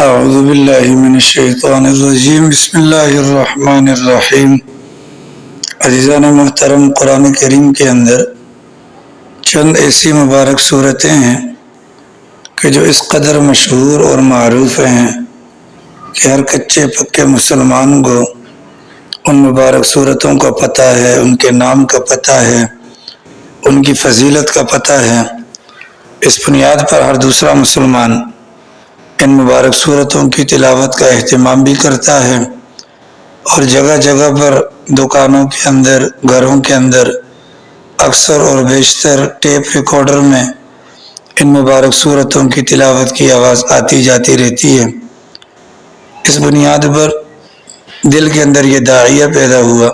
اعوذ باللہ من الشیطان الرجیم بسم اللہ الرحمن الرحیم۔ عزیزان محترم، قرآن کریم کے اندر چند ایسی مبارک صورتیں ہیں کہ جو اس قدر مشہور اور معروف ہیں کہ ہر کچے پکے مسلمان کو ان مبارک صورتوں کا پتہ ہے، ان کے نام کا پتہ ہے، ان کی فضیلت کا پتہ ہے۔ اس بنیاد پر ہر دوسرا مسلمان ان مبارک صورتوں کی تلاوت کا اہتمام بھی کرتا ہے، اور جگہ جگہ پر دکانوں کے اندر، گھروں کے اندر اکثر اور بیشتر ٹیپ ریکارڈر میں ان مبارک صورتوں کی تلاوت کی آواز آتی جاتی رہتی ہے۔ اس بنیاد پر دل کے اندر یہ داعیہ پیدا ہوا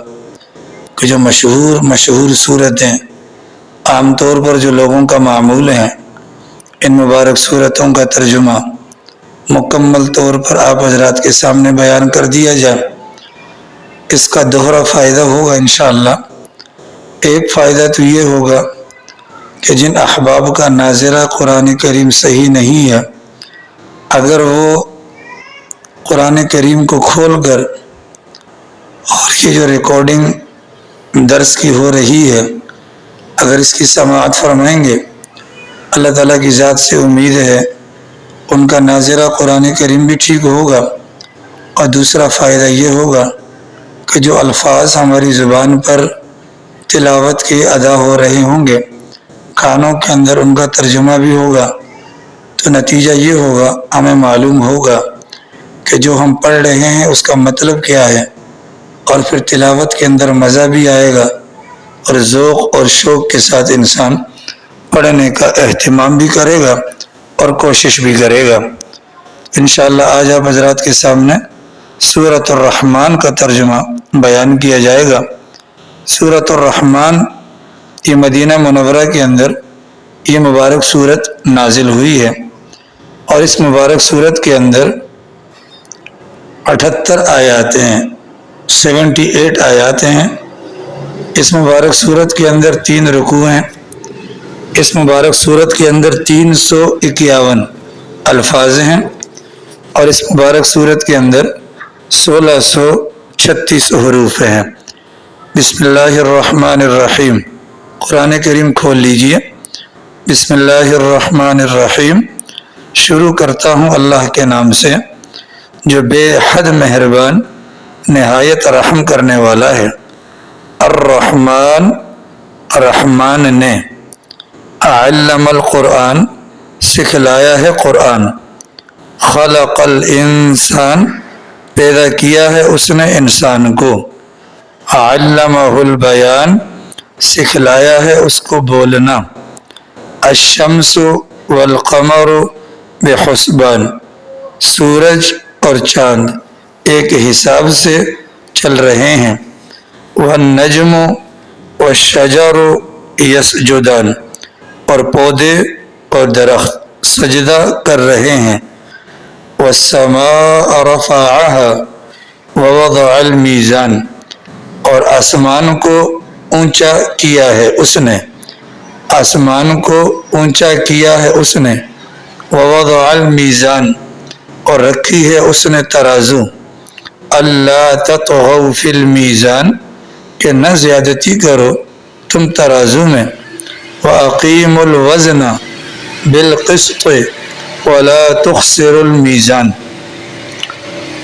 کہ جو مشہور صورتیں عام طور پر جو لوگوں کا معمول ہیں، ان مبارک صورتوں کا ترجمہ مکمل طور پر آپ حضرات کے سامنے بیان کر دیا جائے۔ اس کا دوہرا فائدہ ہوگا انشاءاللہ۔ ایک فائدہ تو یہ ہوگا کہ جن احباب کا ناظرہ قرآن کریم صحیح نہیں ہے، اگر وہ قرآن کریم کو کھول کر اور یہ جو ریکارڈنگ درس کی ہو رہی ہے، اگر اس کی سماعت فرمائیں گے، اللہ تعالیٰ کی ذات سے امید ہے ان کا ناظرہ قرآن کریم بھی ٹھیک ہوگا، اور دوسرا فائدہ یہ ہوگا کہ جو الفاظ ہماری زبان پر تلاوت کے ادا ہو رہے ہوں گے، کانوں کے اندر ان کا ترجمہ بھی ہوگا، تو نتیجہ یہ ہوگا، ہمیں معلوم ہوگا کہ جو ہم پڑھ رہے ہیں اس کا مطلب کیا ہے، اور پھر تلاوت کے اندر مزہ بھی آئے گا، اور ذوق اور شوق کے ساتھ انسان پڑھنے کا اہتمام بھی کرے گا اور کوشش بھی کرے گا۔ انشاءاللہ آج آپ حضرات کے سامنے سورۃ الرحمن کا ترجمہ بیان کیا جائے گا۔ سورۃ الرحمن یہ مدینہ منورہ کے اندر یہ مبارک سورت نازل ہوئی ہے، اور اس مبارک سورت کے اندر 78 آیاتیں ہیں، 78 آیاتیں ہیں۔ اس مبارک سورت کے اندر 3 رکوع ہیں۔ اس مبارک سورت کے اندر 351 الفاظ ہیں، اور اس مبارک سورت کے اندر 1636 حروف ہیں۔ بسم اللہ الرحمن الرحیم۔ قرآن کریم کھول لیجئے۔ بسم اللہ الرحمن الرحیم۔ شروع کرتا ہوں اللہ کے نام سے جو بے حد مہربان، نہایت رحم کرنے والا ہے۔ الرحمن، رحمان نے، علم القرآن، سکھلایا ہے قرآن، خلق الانسان، پیدا کیا ہے اس نے انسان کو، علمہ البیان، سکھلایا ہے اس کو بولنا، الشمس والقمر بحسبان، سورج اور چاند ایک حساب سے چل رہے ہیں، والنجم والشجر یسجدان، اور پودے اور درخت سجدہ کر رہے ہیں، والسماء رفعها ووضع المیزان، اور آسمان کو اونچا کیا ہے اس نے، آسمان کو اونچا کیا ہے اس نے، ووضع المیزان، اور رکھی ہے اس نے ترازو، اللہ تطغوا فی المیزان، کہ نہ زیادتی کرو تم ترازو میں، وَأَقِيمُوا الْوَزْنَ بِالْقِسْطِ وَلَا تُخْسِرُوا الْمِيزَانَ،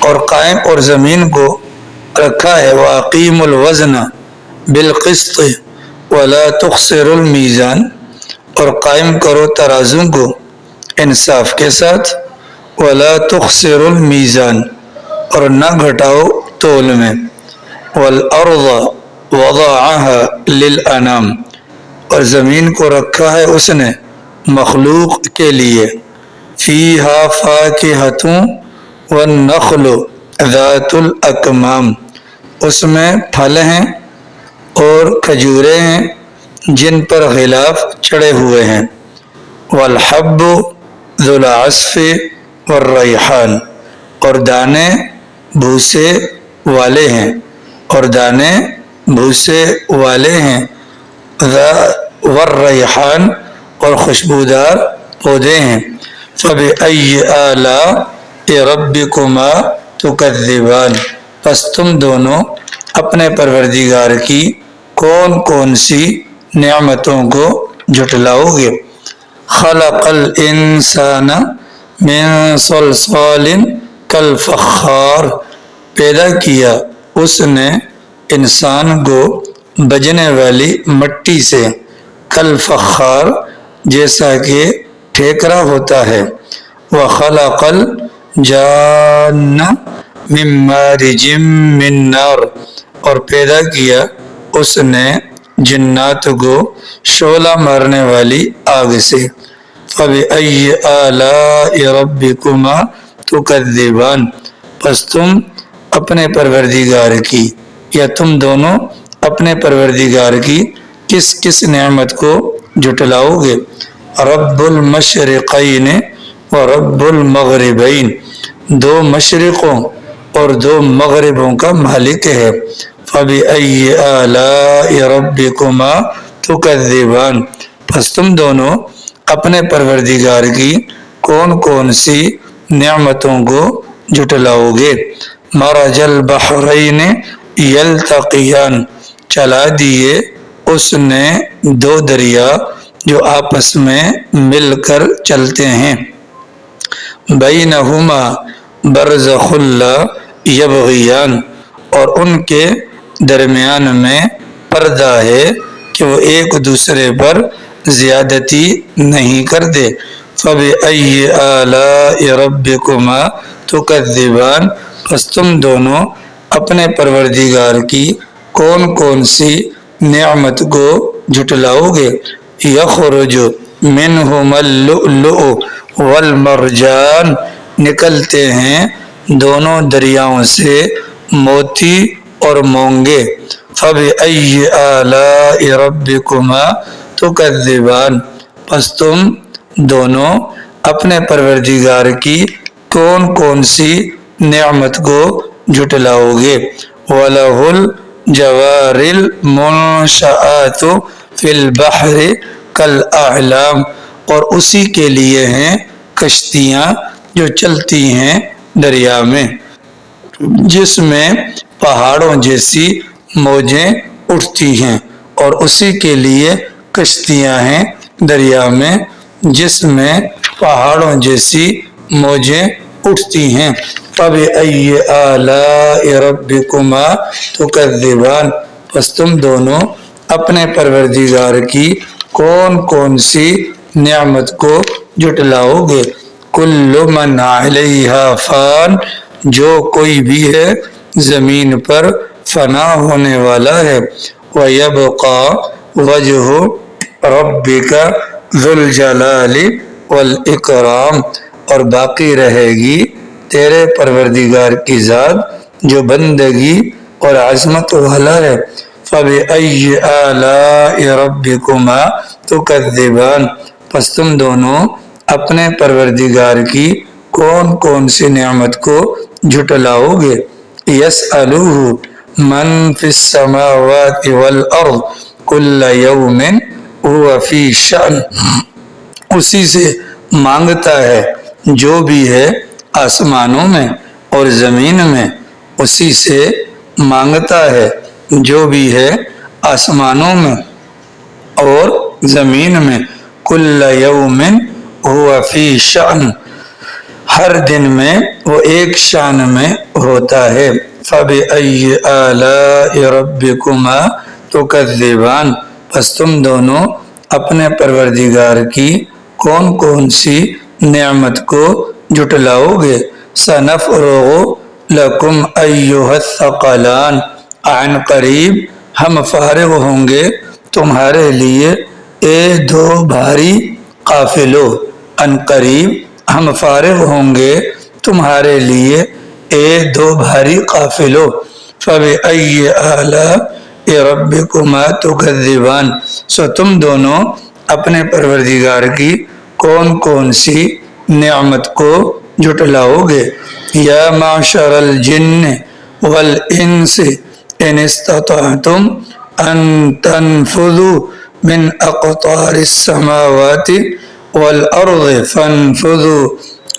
اور قائم اور زمین کو رکھا ہے، وَأَقِيمُوا الْوَزْنَ بِالْقِسْطِ وَلَا تُخْسِرُوا الْمِيزَانَ، اور قائم کرو ترازو کو انصاف کے ساتھ، وَلَا تُخْسِرُوا الْمِيزَانَ، اور نہ گھٹاؤ تول میں، وَالْأَرْضَ وَضَعَهَا لِلْأَنَامِ، اور زمین کو رکھا ہے اس نے مخلوق کے لیے، فیہا فاکہۃ والنخل ذات الاکمام، اس میں پھل ہیں اور کھجوریں ہیں جن پر غلاف چڑھے ہوئے ہیں، والحب ذو العصف والریحان، اور دانے بھوسے والے ہیں، اور دانے بھوسے والے ہیں، والریحان، اور خوشبودار پودے ہیں، فَبِأَيِّ آلَاءِ ربکما تکذبان، پس تم دونوں اپنے پروردگار کی کون کون سی نعمتوں کو جھٹلاؤ گے۔ خلق الانسان من صلصال کالفخار، پیدا کیا اس نے انسان کو بجنے والی مٹی سے، کالفخار جیسا کہ ٹھیکرا ہوتا ہے، وخلق الجان من مارج من نار، اور پیدا کیا اس نے جنات کو شعلہ مارنے والی آگ سے۔ فَبِأَيِّ آلَاءِ رَبِّكُمَا تُكَذِّبَانِ، پس تم اپنے پروردگار کی یا تم دونوں اپنے پروردگار کی کس کس نعمت کو جھٹلاؤ گے۔ رب المشرقین و رب المغربین، دو مشرقوں اور دو مغربوں کا مالک ہے۔ فَبِأَيِّ آلَاءِ رَبِّكُمَا تُكَذِّبَانِ، پس تم دونوں اپنے پروردگار کی کون کون سی نعمتوں کو جھٹلاؤ گے۔ مرج البحرین یلتقیان، چلا دیے اس نے دو دریا جو آپس میں مل کر چلتے ہیں۔ بینہما برزخ لا یبغیان، اور ان کے درمیان میں پردہ ہے کہ وہ ایک دوسرے پر زیادتی نہیں کر دے۔ فَبِأَيِّ آلَاءِ رَبِّكُمَا تُكَذِّبَانِ، پس تم دونوں اپنے پروردگار کی کون کون سی نعمت کو جھٹلاؤ گے۔ یخرج منہما اللؤلؤ والمرجان، نکلتے ہیں دونوں دریاؤں سے موتی اور مونگے۔ فَبِأَيِّ آلَاءِ رَبِّكُمَا تُكَذِّبَانِ، پس تم دونوں اپنے پروردگار کی کون کون سی نعمت کو جھٹلاؤ گے۔ وَلَهُ الْجَوَارِ الْمُنشَآتُ فِي الْبَحْرِ كَالْأَعْلَامِ، اور اسی کے لیے ہیں کشتیاں جو چلتی ہیں دریا میں، جس میں پہاڑوں جیسی موجیں اٹھتی ہیں، اور اسی کے لیے کشتیاں ہیں دریا میں جس میں پہاڑوں جیسی موجیں اٹھتی ہیں۔ فَبِأَيِّ آلَاءِ رَبِّكُمَا تُكَذِّبَانِ، پس تم دونوں اپنے پروردگار کی کون کون سی نعمت کو جھٹلاؤ گے۔ کُلُّ مَنْ عَلَيْهَا فَانٍ، جو کوئی بھی ہے زمین پر فنا ہونے والا ہے۔ وَيَبْقَى وَجْهُ رَبِّكَ ذُو الْجَلَالِ وَالْإِكْرَامِ، اور باقی رہے گی تیرے پروردگار کی ذات جو بندگی اور عظمت والا ہے۔ فَبِأَيِّ آلَاءِ رَبِّكُمَا تُكَذِّبَانِ، پس تم دونوں اپنے پروردگار کی کون کون سی نعمت کو جھٹلاؤ گے۔ يَسْأَلُهُ مَنْ فِي السَّمَاوَاتِ وَالْأَرْضِ كُلَّ يَوْمٍ هُوَ فِي شَأْنٍ، اسی سے مانگتا ہے جو بھی ہے آسمانوں میں اور زمین میں، اسی سے مانگتا ہے جو بھی ہے آسمانوں میں اور زمین میں۔ کل یوم ہوا فی شأن، ہر دن میں وہ ایک شان میں ہوتا ہے۔ فَبِأَيِّ آلَاءِ رَبِّكُمَا تُكَذِّبَانِ، پس تم دونوں اپنے پروردگار کی کون کون سی نعمت کو جھٹلاؤ گے۔ سَنَفْرُغُ لَكُمْ أَيُّهَا الثَّقَلَانِ، عن قریب ہم فارغ ہوں گے تمہارے لیے اے دو بھاری قافلوں، عن قریب ہم فارغ ہوں گے تمہارے لیے اے دو بھاری قافلوں۔ فَبِأَيِّ آلَاءِ رَبِّكُمَا تُكَذِّبَانِ، سو تم دونوں اپنے پروردگار کی کون کون سی نعمت کو جھٹلاؤ گے۔ یا معشر الجن والانس ان استطعتم ان تنفذوا من اقطار السماوات والارض فانفذوا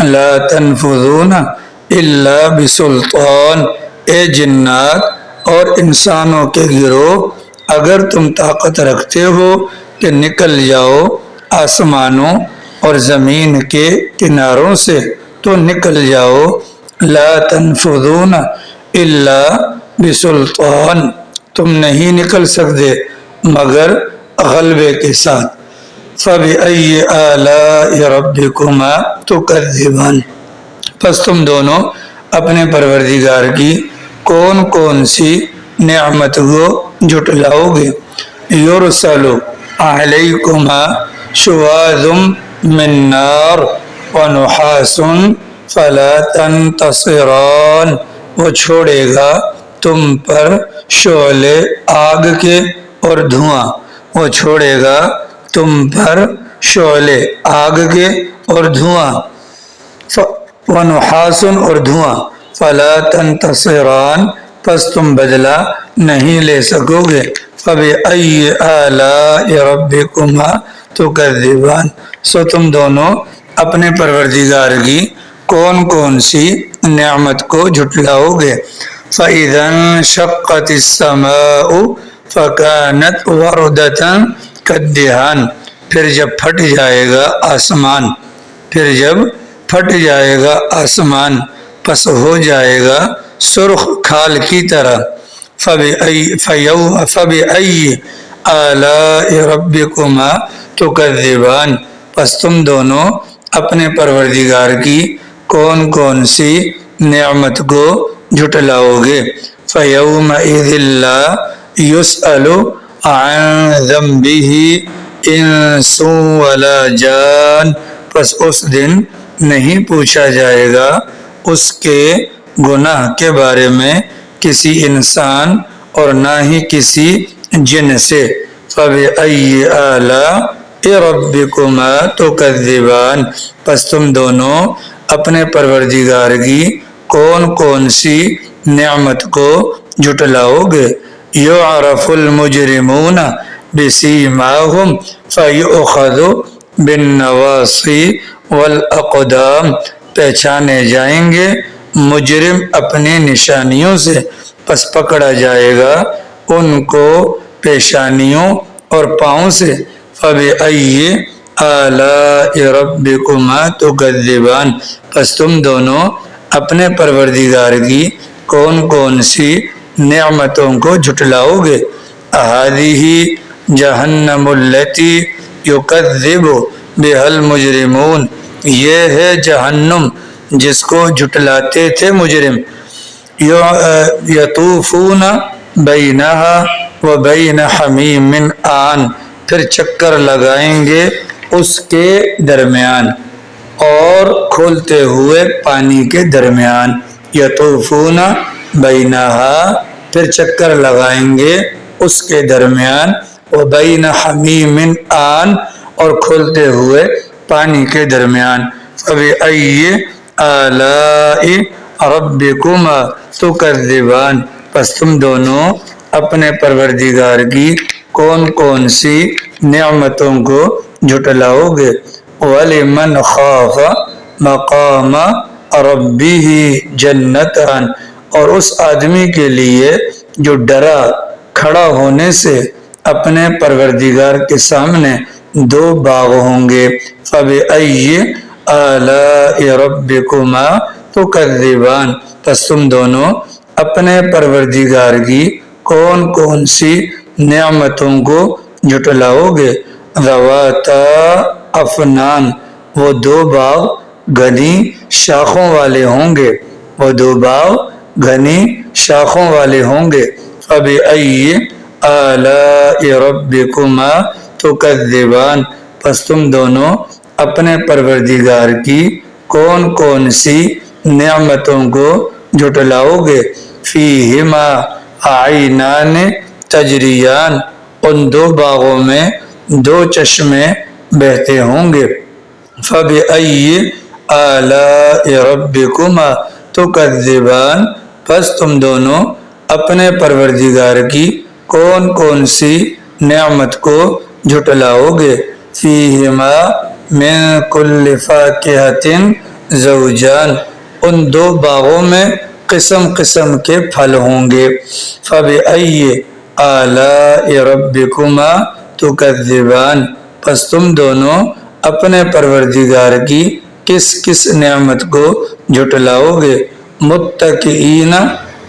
لا تنفذون الا بسلطان، اے جنات اور انسانوں کے گروہ، اگر تم طاقت رکھتے ہو کہ نکل جاؤ آسمانوں اور زمین کے کناروں سے تو نکل جاؤ، لا تنفذون الا بسلطان، تم نہیں نکل سکتے مگر غلبے کے ساتھ، فَبِأَيِّ آلَاءِ رَبِّكُمَا تُكَذِّبَانِ، پس تم دونوں اپنے پروردگار کی کون کون سی نعمت کو جھٹلاؤ گے، یُرْسَلُ عَلَيْكُمَا شُوَاظٌ مِّن نَّارٍ وَنُحَاسٌ فَلَا تَنتَصِرَانِ، وہ چھوڑے گا تم پر شعلے آگ کے اور دھواں، وہ چھوڑے گا تم پر شعلے آگ کے اور دھواں، ونحاس اور دھواں، فلا تنتصران، پس تم بدلہ نہیں لے سکو گے، فبأي آلاء ربكما تكذبان، سو تم دونوں اپنے پروردگار کی کون کون سی نعمت کو جھٹلاؤ گے، فإذا انشقت السماء فكانت وردة كالدهان، پھر جب پھٹ جائے گا آسمان، پھر جب پھٹ جائے گا آسمان پس ہو جائے گا سرخ کھال کی طرح، فَبِأَيِّ آلَاءِ رَبِّكُمَا تُكَذِّبَانِ، پس تم دونوں اپنے پروردگار کی کون کون سی نعمت کو جھٹلاؤ گے، فَيَوْمَئِذٍ لَا يُسْأَلُ عَنْ ذَنبِهِ انس ولا جان، پس اس دن نہیں پوچھا جائے گا اس کے گناہ کے بارے میں کسی انسان اور نہ ہی کسی جن سے، فَبِأَيِّ آلَاءِ رَبِّكُمَا تُكَذِّبَانِ، پس تم دونوں اپنے پروردگار کی کون کون سی نعمت کو جھٹلاؤ گے، یعرف المجرمون بسیماہم فیؤخذ بالنواصی والاقدام، پہچانے جائیں گے مجرم اپنی نشانیوں سے، پس پکڑا جائے گا ان کو پیشانیوں اور پاؤں سے، فَبِأَيِّ آلَاءِ رَبِّكُمَا تُكَذِّبَانِ، پس تم دونوں اپنے پروردگار کی کون کون سی نعمتوں کو جھٹلاؤ گے، هَذِهِ جہنم التی یکذب بها المجرمون، یہ ہے جہنم جس کو جھٹلاتے تھے مجرم، یطوفون بینہا وبین حمیم آن، پھر چکر لگائیں گے اس کے درمیان اور کھولتے ہوئے پانی کے درمیان، یطوفون بینہا، پھر چکر لگائیں گے اس کے درمیان، وبین حمیم آن، اور کھولتے ہوئے پانی کے درمیان، فَبِأَيِّ آلَاءِ رَبِّكُمَا تُكَذِّبَانِ، پس تم دونوں اپنے پروردگار کی کون کون سی نعمتوں کو جھٹلاؤ گے، وَلِمَنْ خَافَ مَقَامَ رَبِّهِ جَنَّتَانِ، اور اس آدمی کے لیے جو ڈرا کھڑا ہونے سے اپنے پروردگار کے سامنے دو باغ ہوں گے، فَبِأَيِّ آلَاءِ رَبِّكُمَا تُكَذِّبَانِ، پس تم دونوں اپنے پروردگار کی کون کون سی نعمتوں کو جھٹلاؤ گے، ذَوَاتَا أَفْنَانٍ، وہ دو باغ گھنی شاخوں والے ہوں گے، وہ دو باغ گھنی شاخوں والے ہوں گے، فَبِأَيِّ آلَاءِ رَبِّكُمَا تُكَذِّبَانِ، پس تم دونوں اپنے پروردگار کی کون کون سی نعمتوں کو جھٹلاؤ گے، فِيهِمَا عَيْنَانِ تَجْرِيَانِ، ان دو باغوں میں دو چشمے بہتے ہوں گے، فَبِأَيِّ آلَاءِ رَبِّكُمَا تُكَذِّبَانِ، پس تم دونوں اپنے پروردگار کی کون کون سی نعمت کو جھٹلاؤ گے، فِيهِمَا مِن كُلِّ فَاكِهَةٍ زوجان، ان دو باغوں میں قسم قسم کے پھل ہوں گے. فَبِأَيِّ آلَاءِ رَبِّكُمَا تُكَذِّبَانِ، پس تم دونوں اپنے پروردگار کی کس کس نعمت کو جھٹلاؤ گے. متکئین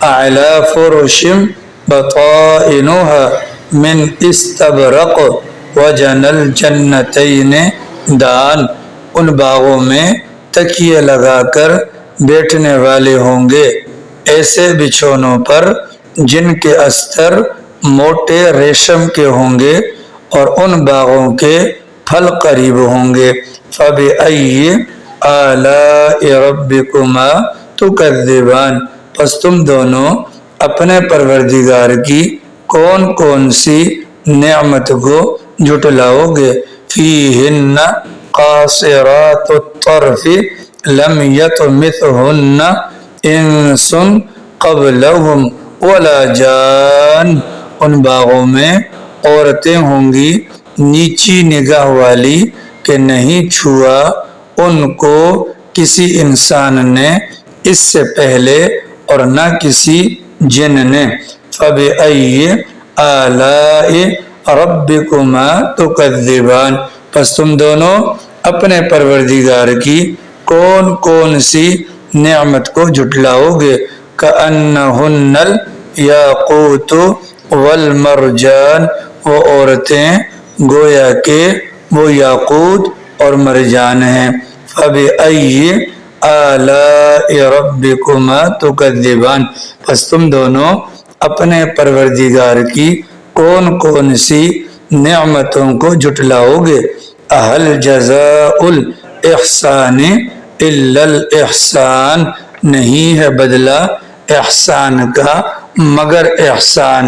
علی فرش بطائنها من استبرق وجنى الجنتین دان، ان باغوں میں تکیے لگا کر بیٹھنے والے ہوں گے ایسے بچھونوں پر جن کے استر موٹے ریشم کے ہوں گے اور ان باغوں کے پھل قریب ہوں گے. فَبِأَيِّ آلَاءِ رَبِّكُمَا تُكَذِّبَانِ، پس تم دونوں اپنے پروردگار کی کون کون سی نعمت کو جھٹلاؤ گے. فِيهِنَّ قَاصِرَاتُ الطَّرْفِ لَمْ يَطْمِثْهُنَّ إِنسٌ قَبْلَهُمْ وَلَا جَانٌ، ان باغوں میں عورتیں ہوں گی نیچی نگاہ والی کہ نہیں چھوا ان کو کسی انسان نے اس سے پہلے اور نہ کسی جن نے. فَبِأَيِّ آلَاءِ رَبِّكُمَا تُكَذِّبَانِ، پس تم دونوں اپنے پروردگار کی کون کون سی نعمت کو جھٹلاؤ گے. كَأَنَّهُنَّ الْيَاقُوتُ وَالْمَرْجَانُ، وہ عورتیں گویا کہ وہ یاقوت اور مرجان ہیں. فَبِأَيِّ آلَاءِ رَبِّكُمَا تُكَذِّبَانِ، پس تم دونوں اپنے پروردگار کی کون کون سی نعمتوں کو جھٹلاؤ گے. اَهَلْ جَزَاءُ الْإِحْسَانِ إِلَّا الْإِحْسَانُ، نہیں ہے بدلہ احسان کا مگر احسان.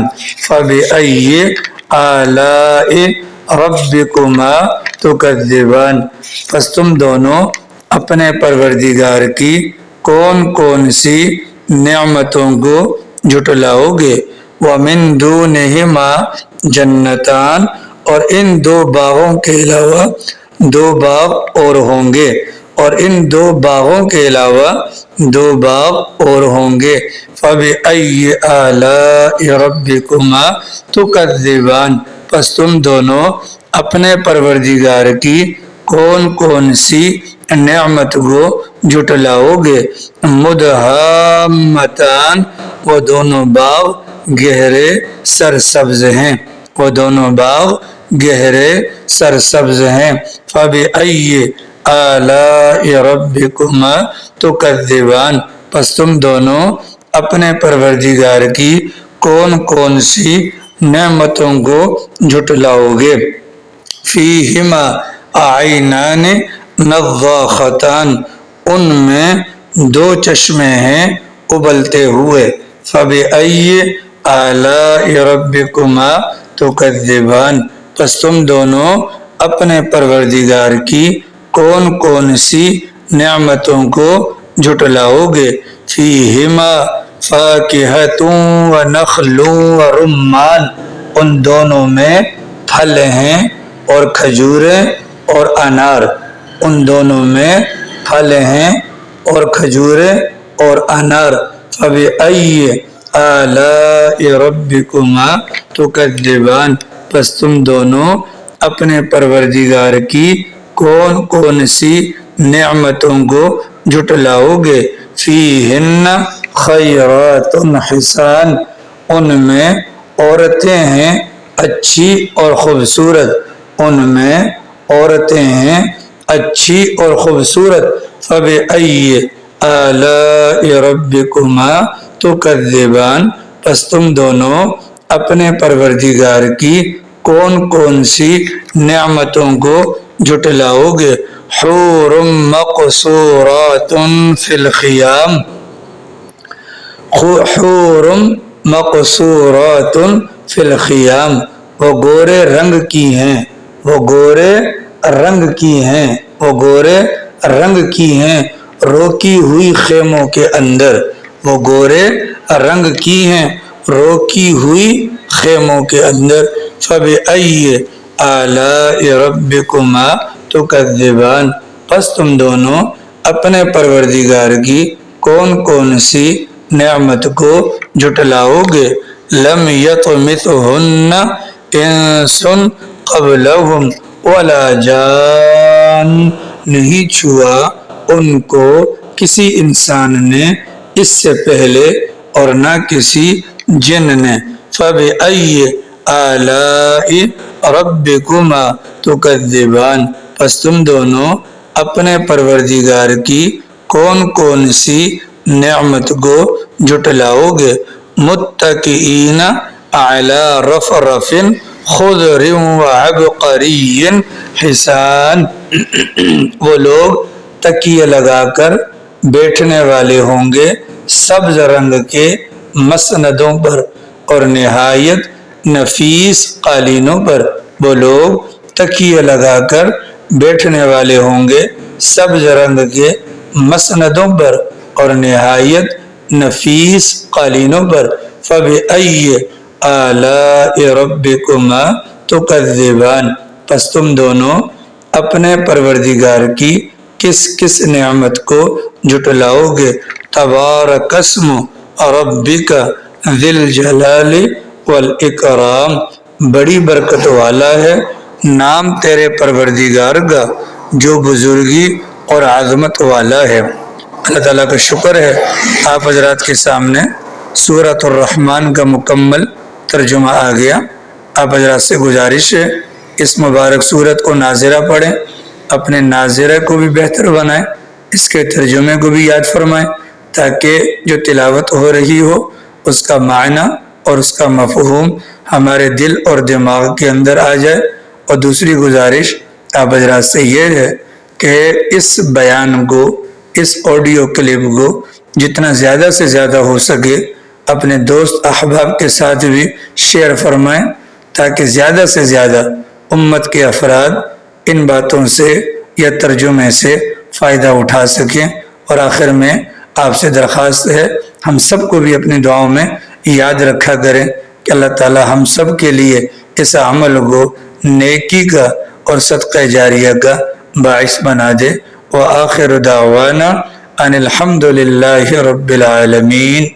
فَبِأَيِّ آلَاءِ رَبِّكُمَا تُكَذِّبَانِ، پس تم دونوں اپنے پروردگار کی کون کون سی نعمتوں کو جھٹلاؤ گے. وَمِن دُونِهِمَا جَنَّتَانِ، اور ان دو باغوں کے علاوہ دو باغ اور ہوں گے، اور ان دو باغوں کے علاوہ دو باغ اور ہوں گے. فَبِأَيِّ آلَاءِ رَبِّكُمَا تُكَذِّبَانِ، پس تم دونوں اپنے پروردگار کی کون کون سی نعمت کو جھٹلاؤ گے. مُدْحَامَّتَانِ، وہ دونوں باغ گہرے سرسبز ہیں، وہ دونوں باغ گہرے سرسبز ہیں. فَبِأَيِّ آلَاءِ رَبِّكُمَا تُكَذِّبَانِ، پس تم دونوں اپنے پروردگار کی کون کون سی نعمتوں کو جھٹلاؤ گے. فِيهِمَا عَيْنَانِ نَضَّاخَتَانِ، ان میں دو چشمے ہیں ابلتے ہوئے. فَبِأَيِّ آلَاءِ رَبِّكُمَا تُكَذِّبَانِ، پس تم دونوں اپنے پروردگار کی کون کون سی نعمتوں کو جھٹلاؤ گے. فِيهِمَا فَاكِهَةٌ وَنَخْلٌ وَرُمَّانٌ، ان دونوں میں پھل ہیں اور کھجوریں اور انار، ان دونوں میں پھل ہیں اور کھجوریں اور انار. فَبِأَيِّ آلَاءِ رَبِّكُمَا تُكَذِّبَانِ، پس تم دونوں اپنے پروردگار کی کون کون سی نعمتوں کو جھٹلاؤ گے. فِيهِنَّ خَيْرَاتٌ حِسَانٌ، ان میں عورتیں ہیں اچھی اور خوبصورت، ان میں عورتیں ہیں اچھی اور خوبصورت. فَبِأَيِّ آلَاءِ رَبِّكُمَا تُكَذِّبَانِ، پس تم دونوں اپنے پروردگار کی کون کون سی نعمتوں کو جھٹلاؤ گے. حور مقصورات فی الخیام، حور مقصورات فی الخیام، وہ گورے رنگ کی ہیں، وہ گورے رنگ کی ہیں، وہ گورے رنگ کی ہیں روکی ہوئی خیموں کے اندر، وہ گورے رنگ کی ہیں روکی ہوئی خیموں کے اندر. فَبِأَيِّ آلَاءِ رَبِّكُمَا تُكَذِّبَانِ، پس تم دونوں اپنے پروردگار کی کون کون سی نعمت کو جھٹلاؤ گے؟ لم یطمثہن انس قبلہم ولا جان، نہیں چھوا ان کو کسی انسان نے اس سے پہلے اور نہ کسی جن نے۔ فَبِأَيِّ آلَاءِ رَبِّكُمَا تُكَذِّبَانِ، پس تم دونوں اپنے پروردگار کی کون کون سی نعمت کو جھٹلاؤ گے؟ متکئین علی رفرف خضر وعبقری حسان، وہ لوگ تکیے لگا کر بیٹھنے والے ہوں گے سبز رنگ کے مسندوں پر اور نہایت نفیس قالینوں پر۔ وہ لوگ تکیے لگا کر بیٹھنے والے ہوں گے سبز رنگ کے مسندوں پر اور نہایت نفیس قالینوں پر۔ فَبِأَيِّ آلَاءِ رَبِّكُمَا تُكَذِّبَانِ، پس تم دونوں اپنے پروردگار کی کس کس نعمت کو جھٹلاؤ گے؟ تبارک اسم ربک ذی الجلال والاکرام، بڑی برکت والا ہے نام تیرے پروردگار کا جو بزرگی اور عظمت والا ہے۔ اللہ تعالیٰ کا شکر ہے آپ حضرات کے سامنے سورۃ الرحمن کا مکمل ترجمہ آ گیا۔ آپ حضرات سے گزارش ہے اس مبارک سورت کو ناظرہ پڑھیں، اپنے ناظرہ کو بھی بہتر بنائیں، اس کے ترجمے کو بھی یاد فرمائیں تاکہ جو تلاوت ہو رہی ہو اس کا معنی اور اس کا مفہوم ہمارے دل اور دماغ کے اندر آ جائے۔ اور دوسری گزارش آپ حضرات سے یہ ہے کہ اس بیان کو، اس آڈیو کلپ کو جتنا زیادہ سے زیادہ ہو سکے اپنے دوست احباب کے ساتھ بھی شیئر فرمائیں تاکہ زیادہ سے زیادہ امت کے افراد ان باتوں سے یا ترجمے سے فائدہ اٹھا سکیں۔ اور آخر میں آپ سے درخواست ہے ہم سب کو بھی اپنی دعاؤں میں یاد رکھا کریں کہ اللہ تعالی ہم سب کے لیے اس عمل کو نیکی کا اور صدقہ جاریہ کا باعث بنا دے۔ وآخر دعوانا ان الحمد للہ رب العالمین۔